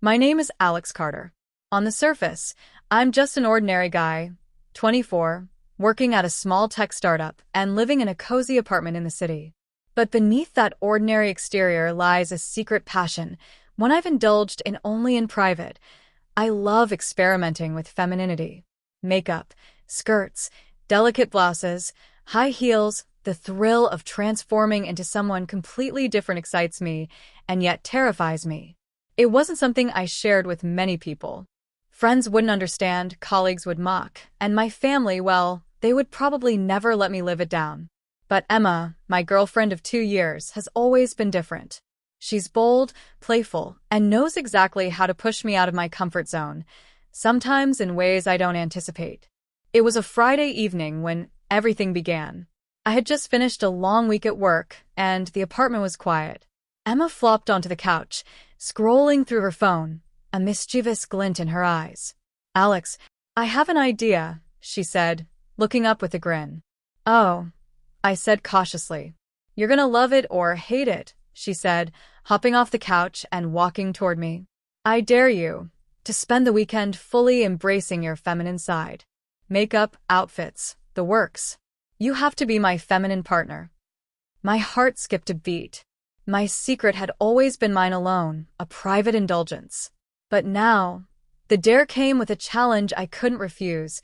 My name is Alex Carter. On the surface, I'm just an ordinary guy, 24, working at a small tech startup and living in a cozy apartment in the city. But beneath that ordinary exterior lies a secret passion, one I've indulged in only in private. I love experimenting with femininity. Makeup, skirts, delicate blouses, high heels. The thrill of transforming into someone completely different excites me and yet terrifies me. It wasn't something I shared with many people. Friends wouldn't understand, colleagues would mock, and my family, well, they would probably never let me live it down. But Emma, my girlfriend of 2 years, has always been different. She's bold, playful, and knows exactly how to push me out of my comfort zone, sometimes in ways I don't anticipate. It was a Friday evening when everything began. I had just finished a long week at work, and the apartment was quiet. Emma flopped onto the couch, scrolling through her phone, a mischievous glint in her eyes. "Alex, I have an idea," she said, looking up with a grin. "Oh," I said cautiously. "You're gonna love it or hate it," she said, hopping off the couch and walking toward me. "I dare you to spend the weekend fully embracing your feminine side. Makeup, outfits, the works. You have to be my feminine partner." My heart skipped a beat. My secret had always been mine alone, a private indulgence. But now, the dare came with a challenge I couldn't refuse.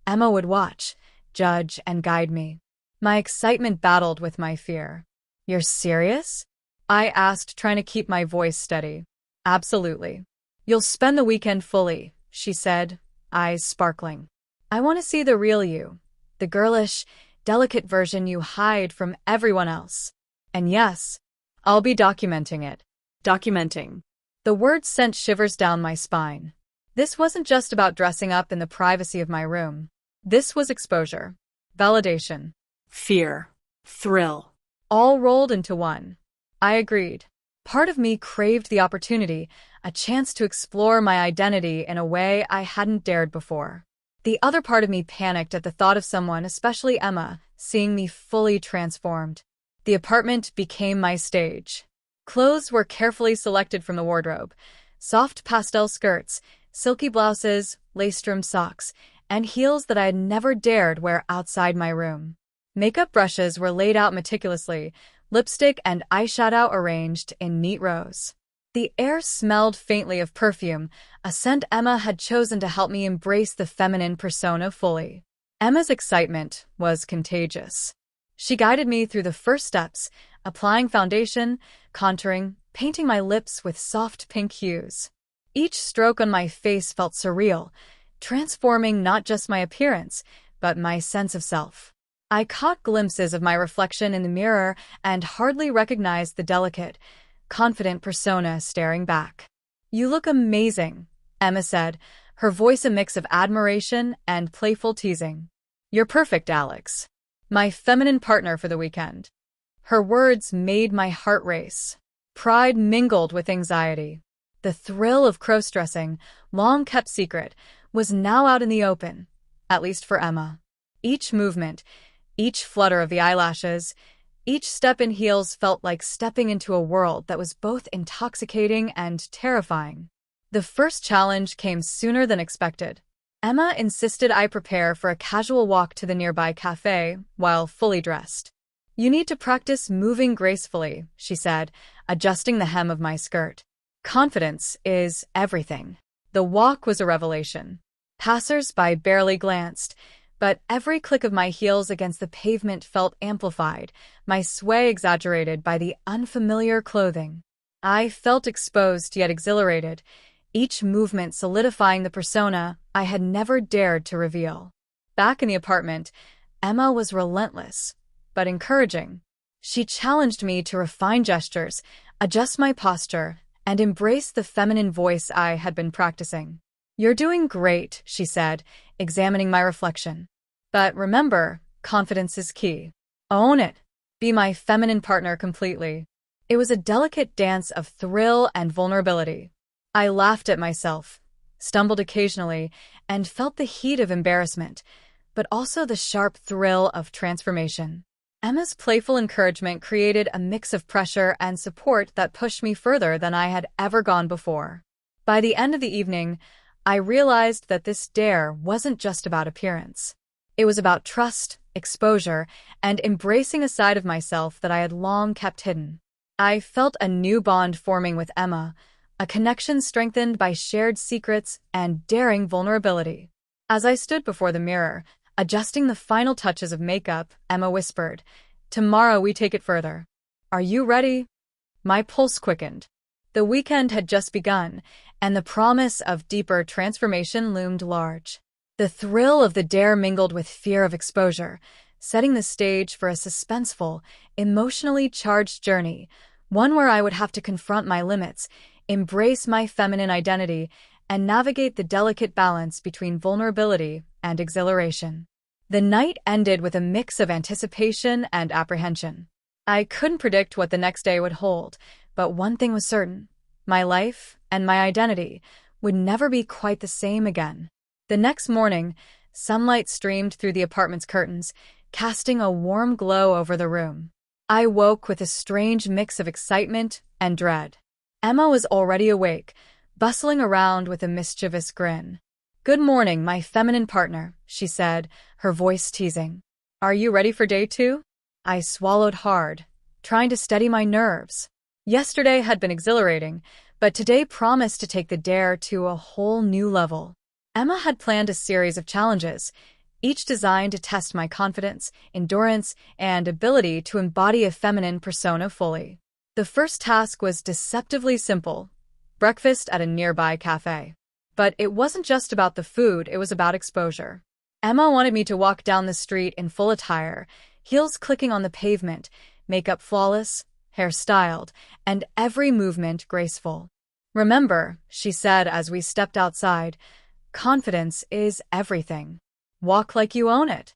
Emma would watch, judge, and guide me. My excitement battled with my fear. "You're serious?" I asked, trying to keep my voice steady. "Absolutely. You'll spend the weekend fully," she said, eyes sparkling. "I want to see the real you, the girlish, delicate version you hide from everyone else. And yes, I'll be documenting it." Documenting. The words sent shivers down my spine. This wasn't just about dressing up in the privacy of my room. This was exposure, validation, fear, thrill, all rolled into one. I agreed. Part of me craved the opportunity, a chance to explore my identity in a way I hadn't dared before. The other part of me panicked at the thought of someone, especially Emma, seeing me fully transformed. The apartment became my stage. Clothes were carefully selected from the wardrobe. Soft pastel skirts, silky blouses, lace-trimmed socks, and heels that I had never dared wear outside my room. Makeup brushes were laid out meticulously, lipstick and eyeshadow arranged in neat rows. The air smelled faintly of perfume, a scent Emma had chosen to help me embrace the feminine persona fully. Emma's excitement was contagious. She guided me through the first steps, applying foundation, contouring, painting my lips with soft pink hues. Each stroke on my face felt surreal, transforming not just my appearance, but my sense of self. I caught glimpses of my reflection in the mirror and hardly recognized the delicate, confident persona staring back. "You look amazing," Emma said, her voice a mix of admiration and playful teasing. "You're perfect, Alex. My feminine partner for the weekend." Her words made my heart race. Pride mingled with anxiety. The thrill of crossdressing, long kept secret, was now out in the open, at least for Emma. Each movement, each flutter of the eyelashes, each step in heels felt like stepping into a world that was both intoxicating and terrifying. The first challenge came sooner than expected. Emma insisted I prepare for a casual walk to the nearby cafe while fully dressed. "You need to practice moving gracefully," she said, adjusting the hem of my skirt. "Confidence is everything." The walk was a revelation. Passers-by barely glanced, but every click of my heels against the pavement felt amplified, my sway exaggerated by the unfamiliar clothing. I felt exposed yet exhilarated, each movement solidifying the persona I had never dared to reveal. Back in the apartment, Emma was relentless, but encouraging. She challenged me to refine gestures, adjust my posture, and embrace the feminine voice I had been practicing. "You're doing great," she said, examining my reflection. "But remember, confidence is key. Own it. Be my feminine partner completely." It was a delicate dance of thrill and vulnerability. I laughed at myself, stumbled occasionally, and felt the heat of embarrassment, but also the sharp thrill of transformation. Emma's playful encouragement created a mix of pressure and support that pushed me further than I had ever gone before. By the end of the evening, I realized that this dare wasn't just about appearance. It was about trust, exposure, and embracing a side of myself that I had long kept hidden. I felt a new bond forming with Emma, a connection strengthened by shared secrets and daring vulnerability. As I stood before the mirror, adjusting the final touches of makeup, Emma whispered, "Tomorrow we take it further. Are you ready?" My pulse quickened. The weekend had just begun, and the promise of deeper transformation loomed large. The thrill of the dare mingled with fear of exposure, setting the stage for a suspenseful, emotionally charged journey, one where I would have to confront my limits, embrace my feminine identity, and navigate the delicate balance between vulnerability and exhilaration. The night ended with a mix of anticipation and apprehension. I couldn't predict what the next day would hold, but one thing was certain: my life and my identity would never be quite the same again. The next morning, sunlight streamed through the apartment's curtains, casting a warm glow over the room. I woke with a strange mix of excitement and dread. Emma was already awake, bustling around with a mischievous grin. "Good morning, my feminine partner," she said, her voice teasing. "Are you ready for day 2? I swallowed hard, trying to steady my nerves. Yesterday had been exhilarating, but today promised to take the dare to a whole new level. Emma had planned a series of challenges, each designed to test my confidence, endurance, and ability to embody a feminine persona fully. The first task was deceptively simple: breakfast at a nearby cafe. But it wasn't just about the food, it was about exposure. Emma wanted me to walk down the street in full attire, heels clicking on the pavement, makeup flawless, hair styled, and every movement graceful. "Remember," she said as we stepped outside, "confidence is everything. Walk like you own it."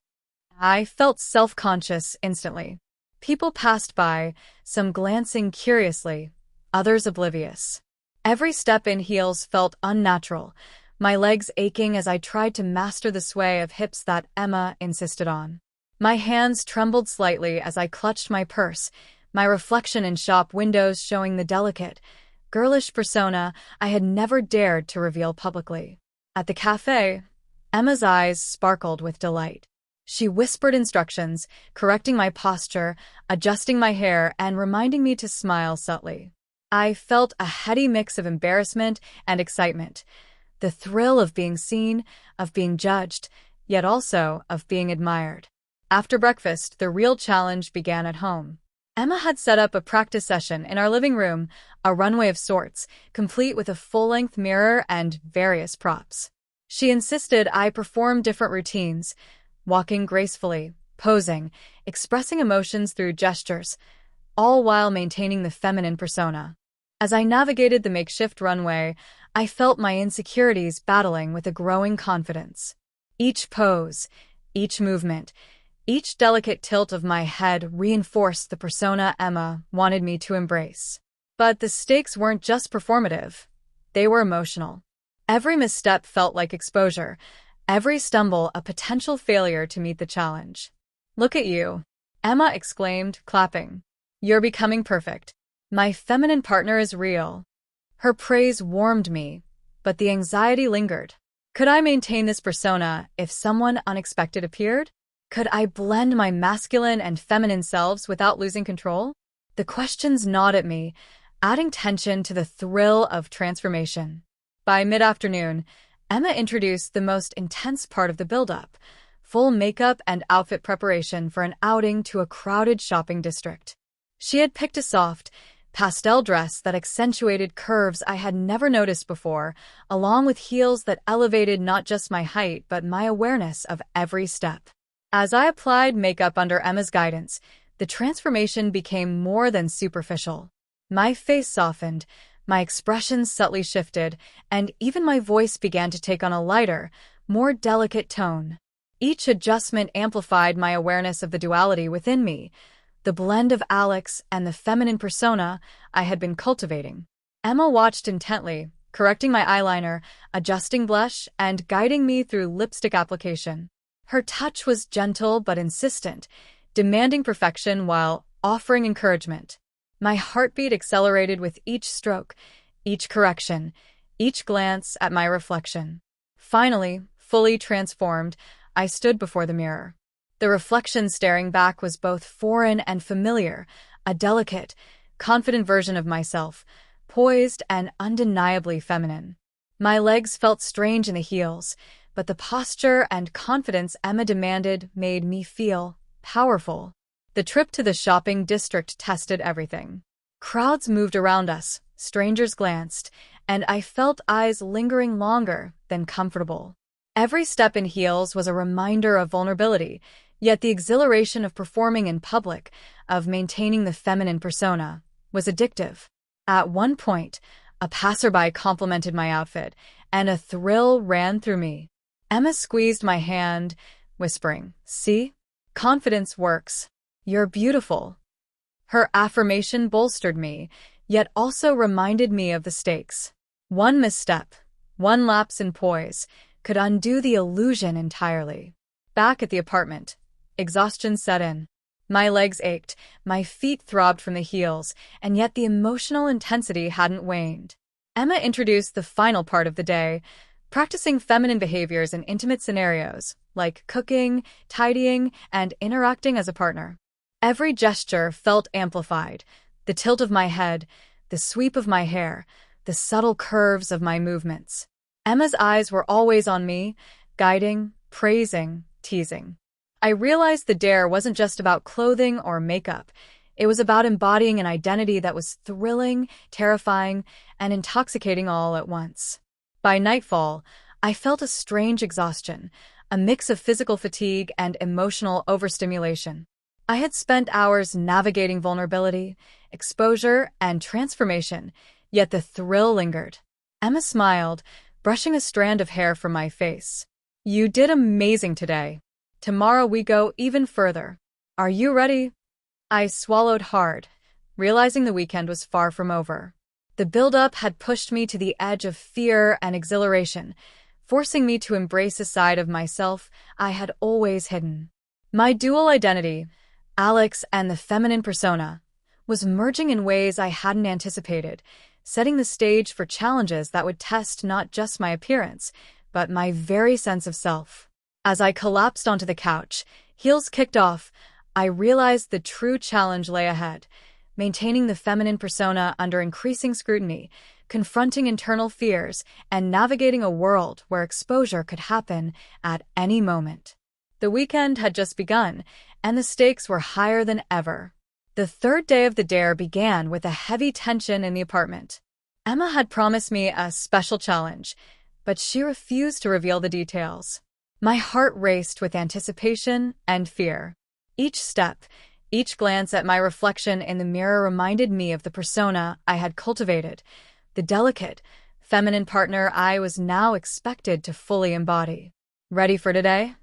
I felt self-conscious instantly. People passed by, some glancing curiously, others oblivious. Every step in heels felt unnatural, my legs aching as I tried to master the sway of hips that Emma insisted on. My hands trembled slightly as I clutched my purse, my reflection in shop windows showing the delicate, girlish persona I had never dared to reveal publicly. At the cafe, Emma's eyes sparkled with delight. She whispered instructions, correcting my posture, adjusting my hair, and reminding me to smile subtly. I felt a heady mix of embarrassment and excitement, the thrill of being seen, of being judged, yet also of being admired. After breakfast, the real challenge began at home. Emma had set up a practice session in our living room, a runway of sorts, complete with a full-length mirror and various props. She insisted I perform different routines, walking gracefully, posing, expressing emotions through gestures, all while maintaining the feminine persona. As I navigated the makeshift runway, I felt my insecurities battling with a growing confidence. Each pose, each movement, each delicate tilt of my head reinforced the persona Emma wanted me to embrace. But the stakes weren't just performative, they were emotional. Every misstep felt like exposure, every stumble a potential failure to meet the challenge. "Look at you," Emma exclaimed, clapping. "You're becoming perfect. My feminine partner is real." Her praise warmed me, but the anxiety lingered. Could I maintain this persona if someone unexpected appeared? Could I blend my masculine and feminine selves without losing control? The questions gnawed at me, adding tension to the thrill of transformation. By mid-afternoon, Emma introduced the most intense part of the build-up: full makeup and outfit preparation for an outing to a crowded shopping district. She had picked a soft, pastel dress that accentuated curves I had never noticed before, along with heels that elevated not just my height but my awareness of every step. As I applied makeup under Emma's guidance, the transformation became more than superficial. My face softened, my expressions subtly shifted, and even my voice began to take on a lighter, more delicate tone. Each adjustment amplified my awareness of the duality within me, the blend of Alex and the feminine persona I had been cultivating. Emma watched intently, correcting my eyeliner, adjusting blush, and guiding me through lipstick application. Her touch was gentle but insistent, demanding perfection while offering encouragement. My heartbeat accelerated with each stroke, each correction, each glance at my reflection. Finally, fully transformed, I stood before the mirror. The reflection staring back was both foreign and familiar, a delicate, confident version of myself, poised and undeniably feminine. My legs felt strange in the heels, but the posture and confidence Emma demanded made me feel powerful. The trip to the shopping district tested everything. Crowds moved around us, strangers glanced, and I felt eyes lingering longer than comfortable. Every step in heels was a reminder of vulnerability, yet the exhilaration of performing in public, of maintaining the feminine persona, was addictive. At one point, a passerby complimented my outfit, and a thrill ran through me. Emma squeezed my hand, whispering, "See? Confidence works. You're beautiful." Her affirmation bolstered me, yet also reminded me of the stakes. One misstep, one lapse in poise, could undo the illusion entirely. Back at the apartment, exhaustion set in. My legs ached, my feet throbbed from the heels, and yet the emotional intensity hadn't waned. Emma introduced the final part of the day, practicing feminine behaviors in intimate scenarios, like cooking, tidying, and interacting as a partner. Every gesture felt amplified, the tilt of my head, the sweep of my hair, the subtle curves of my movements. Emma's eyes were always on me, guiding, praising, teasing. I realized the dare wasn't just about clothing or makeup. It was about embodying an identity that was thrilling, terrifying, and intoxicating all at once. By nightfall, I felt a strange exhaustion, a mix of physical fatigue and emotional overstimulation. I had spent hours navigating vulnerability, exposure, and transformation, yet the thrill lingered. Emma smiled, brushing a strand of hair from my face. "You did amazing today. Tomorrow we go even further. Are you ready?" I swallowed hard, realizing the weekend was far from over. The build-up had pushed me to the edge of fear and exhilaration, forcing me to embrace a side of myself I had always hidden. My dual identity, Alex and the feminine persona, was merging in ways I hadn't anticipated, setting the stage for challenges that would test not just my appearance, but my very sense of self. As I collapsed onto the couch, heels kicked off, I realized the true challenge lay ahead, maintaining the feminine persona under increasing scrutiny, confronting internal fears, and navigating a world where exposure could happen at any moment. The weekend had just begun, and the stakes were higher than ever. The third day of the dare began with a heavy tension in the apartment. Emma had promised me a special challenge, but she refused to reveal the details. My heart raced with anticipation and fear. Each step, each glance at my reflection in the mirror reminded me of the persona I had cultivated, the delicate, feminine partner I was now expected to fully embody. "Ready for today?"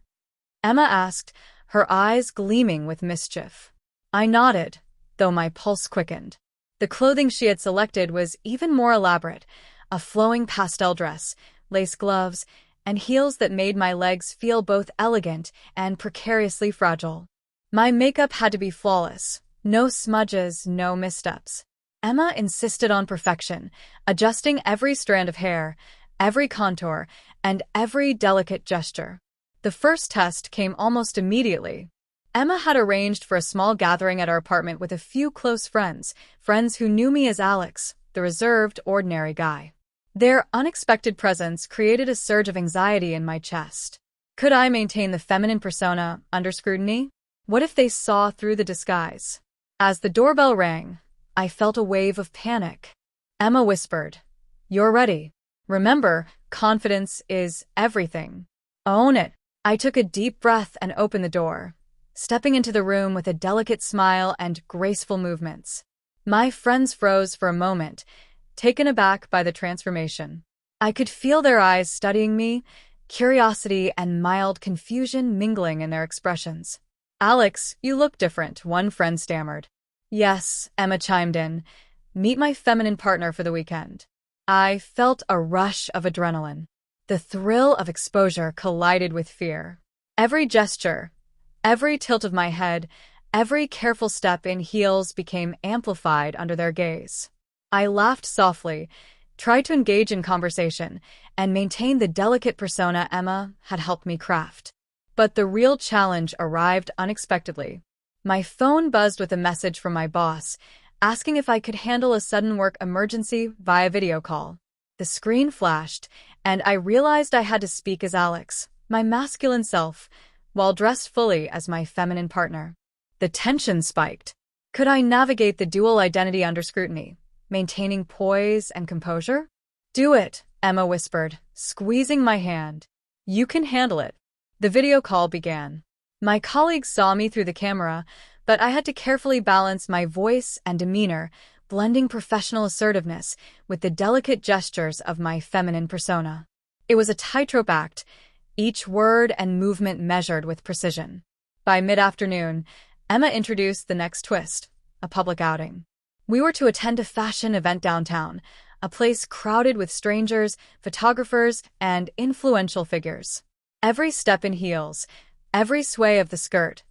Emma asked, her eyes gleaming with mischief. I nodded, though my pulse quickened. The clothing she had selected was even more elaborate, a flowing pastel dress, lace gloves, and heels that made my legs feel both elegant and precariously fragile. My makeup had to be flawless, no smudges, no missteps. Emma insisted on perfection, adjusting every strand of hair, every contour, and every delicate gesture. The first test came almost immediately. Emma had arranged for a small gathering at our apartment with a few close friends who knew me as Alex, the reserved, ordinary guy. Their unexpected presence created a surge of anxiety in my chest. Could I maintain the feminine persona under scrutiny? What if they saw through the disguise? As the doorbell rang, I felt a wave of panic. Emma whispered, "You're ready. Remember, confidence is everything. Own it." I took a deep breath and opened the door, stepping into the room with a delicate smile and graceful movements. My friends froze for a moment, taken aback by the transformation. I could feel their eyes studying me, curiosity and mild confusion mingling in their expressions. "Alex, you look different," one friend stammered. "Yes," Emma chimed in. "Meet my feminine partner for the weekend." I felt a rush of adrenaline. The thrill of exposure collided with fear. Every gesture, every tilt of my head, every careful step in heels became amplified under their gaze. I laughed softly, try to engage in conversation, and maintain the delicate persona Emma had helped me craft. But the real challenge arrived unexpectedly. My phone buzzed with a message from my boss, asking if I could handle a sudden work emergency via video call. The screen flashed, and I realized I had to speak as Alex, my masculine self, while dressed fully as my feminine partner. The tension spiked. Could I navigate the dual identity under scrutiny, maintaining poise and composure? "Do it," Emma whispered, squeezing my hand. "You can handle it." The video call began. My colleagues saw me through the camera, but I had to carefully balance my voice and demeanor, blending professional assertiveness with the delicate gestures of my feminine persona. It was a tightrope act, each word and movement measured with precision. By mid-afternoon, Emma introduced the next twist, a public outing. We were to attend a fashion event downtown, a place crowded with strangers, photographers, and influential figures. Every step in heels, every sway of the skirt,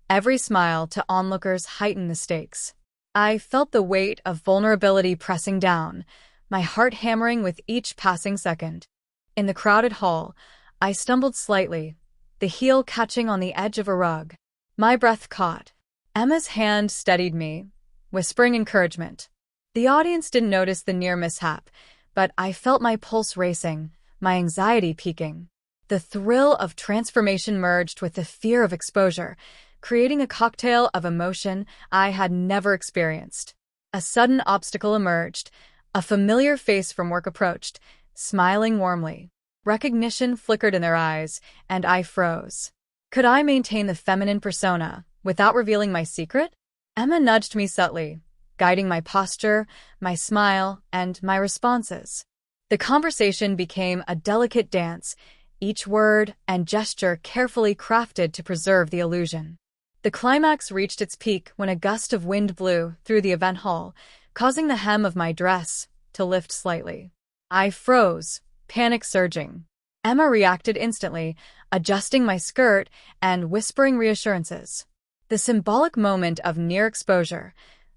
every smile to onlookers heightened the stakes. I felt the weight of vulnerability pressing down, my heart hammering with each passing second. In the crowded hall, I stumbled slightly, the heel catching on the edge of a rug. My breath caught. Emma's hand steadied me, whispering encouragement. The audience didn't notice the near mishap, but I felt my pulse racing, my anxiety peaking. The thrill of transformation merged with the fear of exposure, creating a cocktail of emotion I had never experienced. A sudden obstacle emerged. A familiar face from work approached, smiling warmly. Recognition flickered in their eyes, and I froze. Could I maintain the feminine persona without revealing my secret? Emma nudged me subtly, guiding my posture, my smile, and my responses. The conversation became a delicate dance, each word and gesture carefully crafted to preserve the illusion. The climax reached its peak when a gust of wind blew through the event hall, causing the hem of my dress to lift slightly. I froze, panic surging. Emma reacted instantly, adjusting my skirt and whispering reassurances. The symbolic moment of near exposure,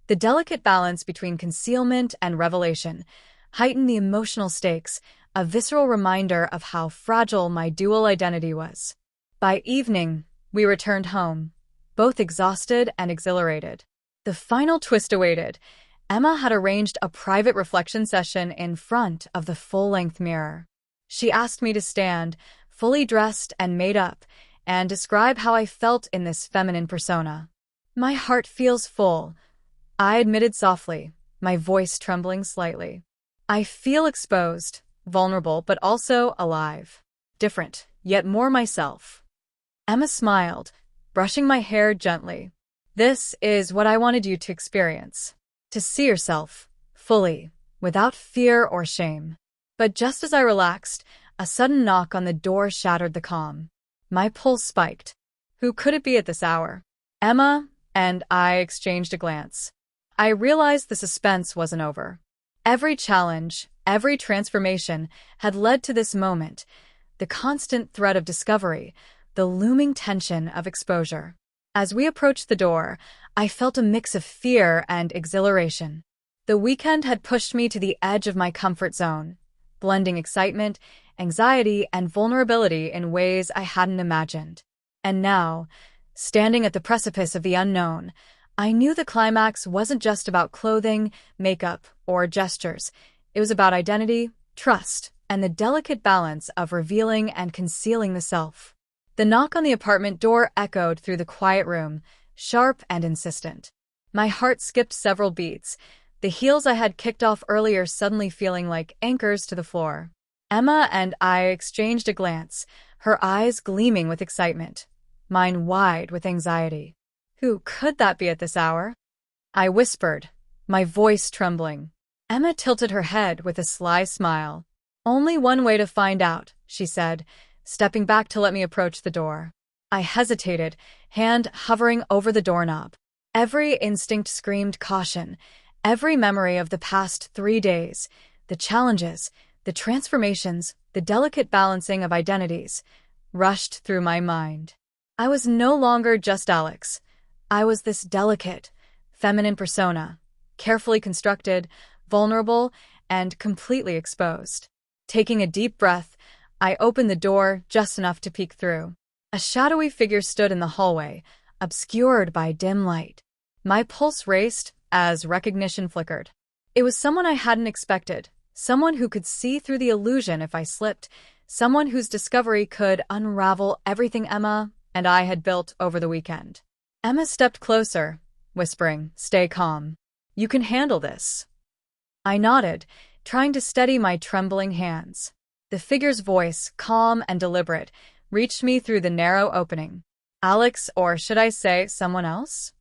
the delicate balance between concealment and revelation, heightened the emotional stakes, a visceral reminder of how fragile my dual identity was. By evening, we returned home, both exhausted and exhilarated. The final twist awaited. Emma had arranged a private reflection session in front of the full-length mirror. She asked me to stand, fully dressed and made up, and describe how I felt in this feminine persona. "My heart feels full," I admitted softly, my voice trembling slightly. "I feel exposed, vulnerable, but also alive. Different, yet more myself." Emma smiled, brushing my hair gently. "This is what I wanted you to experience. To see yourself, fully, without fear or shame." But just as I relaxed, a sudden knock on the door shattered the calm. My pulse spiked. Who could it be at this hour? Emma and I exchanged a glance. I realized the suspense wasn't over. Every challenge, every transformation had led to this moment, the constant threat of discovery, the looming tension of exposure. As we approached the door, I felt a mix of fear and exhilaration. The weekend had pushed me to the edge of my comfort zone, blending excitement, anxiety, and vulnerability in ways I hadn't imagined. And now, standing at the precipice of the unknown, I knew the climax wasn't just about clothing, makeup, or gestures. It was about identity, trust, and the delicate balance of revealing and concealing the self. The knock on the apartment door echoed through the quiet room, sharp and insistent. My heart skipped several beats, the heels I had kicked off earlier suddenly feeling like anchors to the floor. Emma and I exchanged a glance, her eyes gleaming with excitement, mine wide with anxiety. Who could that be at this hour? I whispered, my voice trembling. Emma tilted her head with a sly smile. "Only one way to find out," she said, stepping back to let me approach the door. I hesitated, hand hovering over the doorknob. Every instinct screamed caution, every memory of the past 3 days, the challenges, the transformations, the delicate balancing of identities, rushed through my mind. I was no longer just Alex. I was this delicate, feminine persona, carefully constructed, vulnerable, and completely exposed. Taking a deep breath, I opened the door just enough to peek through. A shadowy figure stood in the hallway, obscured by dim light. My pulse raced as recognition flickered. It was someone I hadn't expected, someone who could see through the illusion if I slipped, someone whose discovery could unravel everything Emma and I had built over the weekend. Emma stepped closer, whispering, "Stay calm. You can handle this." I nodded, trying to steady my trembling hands. The figure's voice, calm and deliberate, reached me through the narrow opening. "Alex, or should I say someone else?"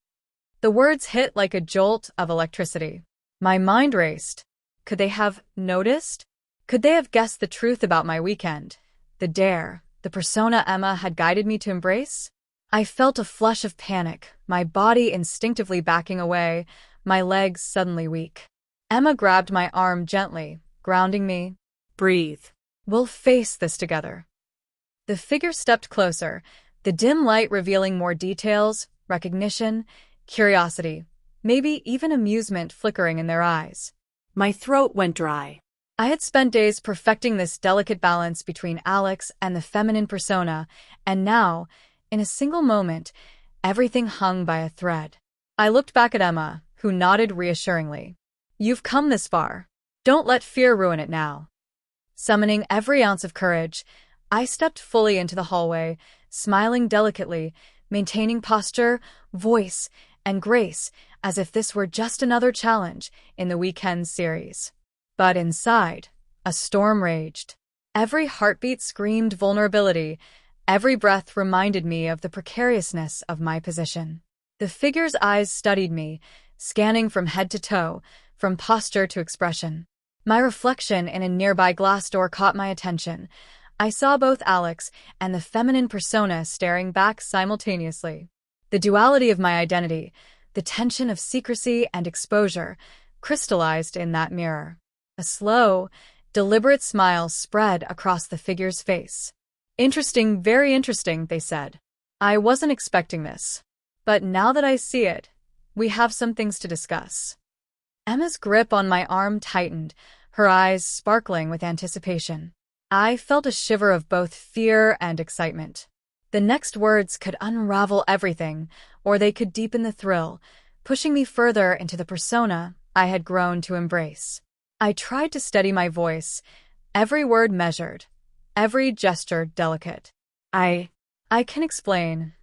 The words hit like a jolt of electricity. My mind raced. Could they have noticed? Could they have guessed the truth about my weekend? The dare, the persona Emma had guided me to embrace? I felt a flush of panic, my body instinctively backing away, my legs suddenly weak. Emma grabbed my arm gently, grounding me. "Breathe. We'll face this together." The figure stepped closer, the dim light revealing more details, recognition, curiosity, maybe even amusement flickering in their eyes. My throat went dry. I had spent days perfecting this delicate balance between Alex and the feminine persona, and now, in a single moment, everything hung by a thread. I looked back at Emma, who nodded reassuringly. "You've come this far. Don't let fear ruin it now." Summoning every ounce of courage, I stepped fully into the hallway, smiling delicately, maintaining posture, voice, and grace as if this were just another challenge in the weekend series. But inside, a storm raged. Every heartbeat screamed vulnerability. Every breath reminded me of the precariousness of my position. The figure's eyes studied me, scanning from head to toe, from posture to expression. My reflection in a nearby glass door caught my attention. I saw both Alex and the feminine persona staring back simultaneously. The duality of my identity, the tension of secrecy and exposure, crystallized in that mirror. A slow, deliberate smile spread across the figure's face. "Interesting, very interesting," they said. "I wasn't expecting this. But now that I see it, we have some things to discuss." Emma's grip on my arm tightened, her eyes sparkling with anticipation. I felt a shiver of both fear and excitement. The next words could unravel everything, or they could deepen the thrill, pushing me further into the persona I had grown to embrace. I tried to steady my voice, every word measured, every gesture delicate. I can explain,"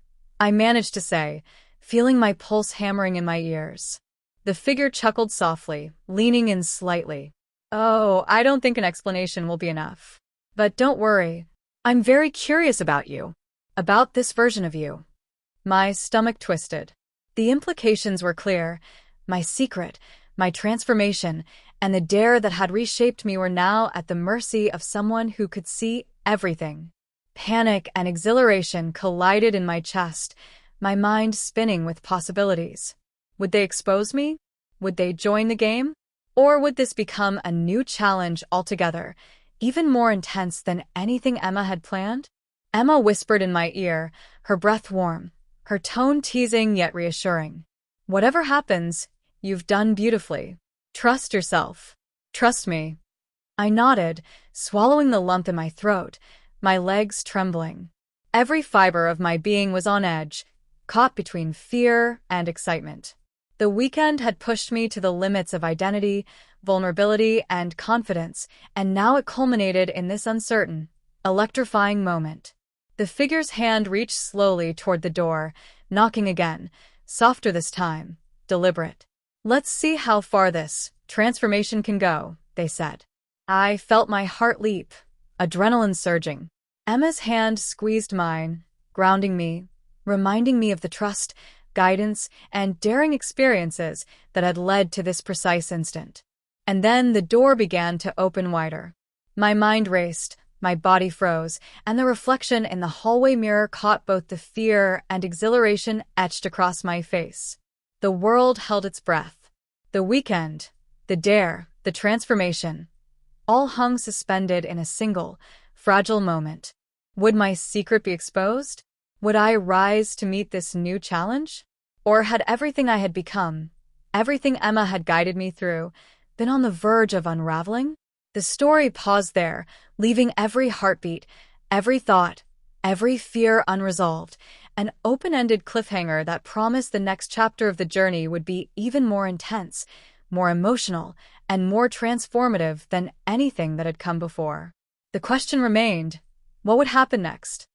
I managed to say, feeling my pulse hammering in my ears. The figure chuckled softly, leaning in slightly. "Oh, I don't think an explanation will be enough. But don't worry, I'm very curious about you. About this version of you." My stomach twisted. The implications were clear. My secret, my transformation, and the dare that had reshaped me were now at the mercy of someone who could see everything. Panic and exhilaration collided in my chest, my mind spinning with possibilities. Would they expose me? Would they join the game? Or would this become a new challenge altogether, even more intense than anything Emma had planned? Emma whispered in my ear, her breath warm, her tone teasing yet reassuring. "Whatever happens, you've done beautifully. Trust yourself. Trust me." I nodded, swallowing the lump in my throat, my legs trembling. Every fiber of my being was on edge, caught between fear and excitement. The weekend had pushed me to the limits of identity, vulnerability, and confidence, and now it culminated in this uncertain, electrifying moment. The figure's hand reached slowly toward the door, knocking again, softer this time, deliberate. "Let's see how far this transformation can go," they said. I felt my heart leap, adrenaline surging. Emma's hand squeezed mine, grounding me, reminding me of the trust, guidance, and daring experiences that had led to this precise instant. And then the door began to open wider. My mind raced, my body froze, and the reflection in the hallway mirror caught both the fear and exhilaration etched across my face. The world held its breath. The weekend, the dare, the transformation, all hung suspended in a single, fragile moment. Would my secret be exposed? Would I rise to meet this new challenge? Or had everything I had become, everything Emma had guided me through, been on the verge of unraveling? The story paused there, leaving every heartbeat, every thought, every fear unresolved, an open-ended cliffhanger that promised the next chapter of the journey would be even more intense, more emotional, and more transformative than anything that had come before. The question remained, what would happen next?